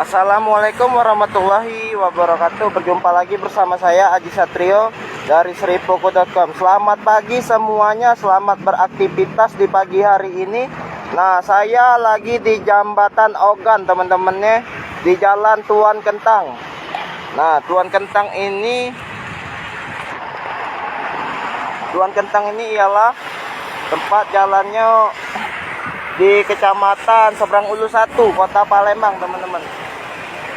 Assalamualaikum warahmatullahi wabarakatuh. Berjumpa lagi bersama saya Aji Satrio dari Sripuku.com. Selamat pagi semuanya, selamat beraktivitas di pagi hari ini. Nah, saya lagi di Jambatan Ogan teman-temannya, di Jalan Tuan Kentang. Nah, Tuan Kentang ini ialah tempat jalannya di Kecamatan Seberang Ulu 1, Kota Palembang, teman-teman.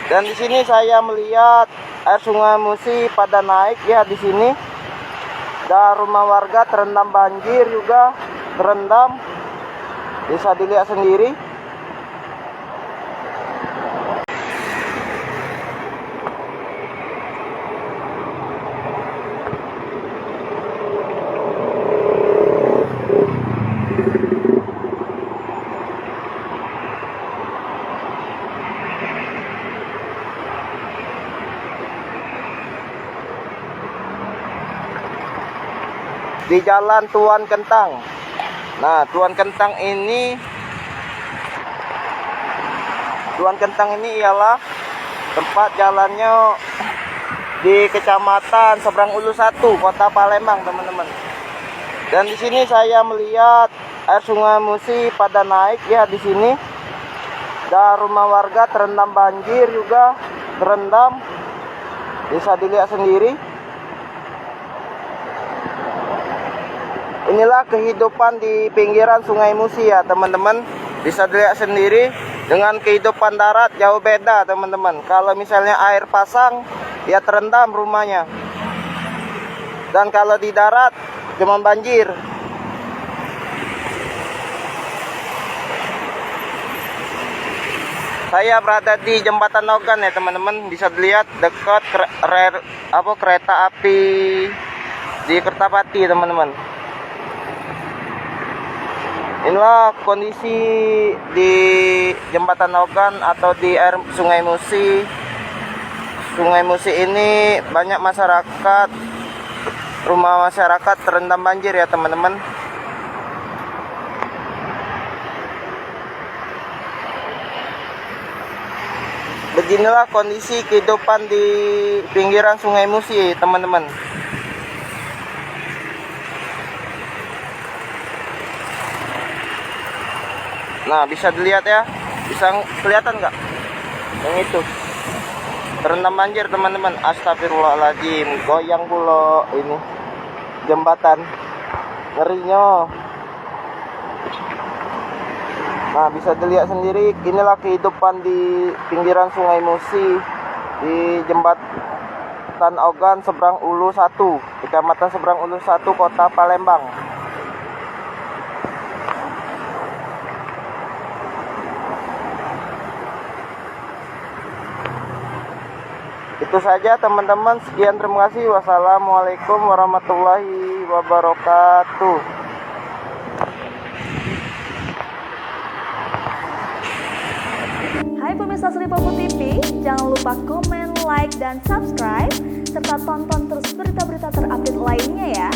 Dan di sini saya melihat air Sungai Musi pada naik ya di sini. Dan rumah warga terendam banjir juga, terendam. Bisa dilihat sendiri. Di Jalan Tuan Kentang. Nah, Tuan Kentang ini ialah tempat jalannya di Kecamatan Seberang Ulu 1, Kota Palembang, teman-teman. Dan di sini saya melihat air Sungai Musi pada naik ya di sini. Dan rumah warga terendam banjir juga, terendam. Bisa dilihat sendiri. Inilah kehidupan di pinggiran Sungai Musi ya teman-teman. Bisa dilihat sendiri, dengan kehidupan darat jauh beda teman-teman. Kalau misalnya air pasang ya terendam rumahnya. Dan kalau di darat cuma banjir. Saya berada di Jembatan Ogan ya teman-teman. Bisa dilihat dekat kereta api di Kertapati teman-teman. Inilah kondisi di Jembatan Ogan atau di air Sungai Musi. Sungai Musi ini banyak masyarakat, rumah masyarakat terendam banjir ya teman-teman. Beginilah kondisi kehidupan di pinggiran Sungai Musi teman-teman. Nah, bisa dilihat ya, bisa kelihatan nggak? Yang itu terendam banjir teman-teman. Astagfirullahaladzim, goyang pula ini jembatan, ngerinya. Nah, bisa dilihat sendiri, inilah kehidupan di pinggiran Sungai Musi di Jembatan Ogan Seberang Ulu 1, Kecamatan Seberang Ulu 1, Kota Palembang. Itu saja teman-teman, sekian, terima kasih. Wassalamualaikum warahmatullahi wabarakatuh. Hai pemirsa Sripuku TV, jangan lupa komen, like, dan subscribe serta tonton terus berita-berita terupdate lainnya ya.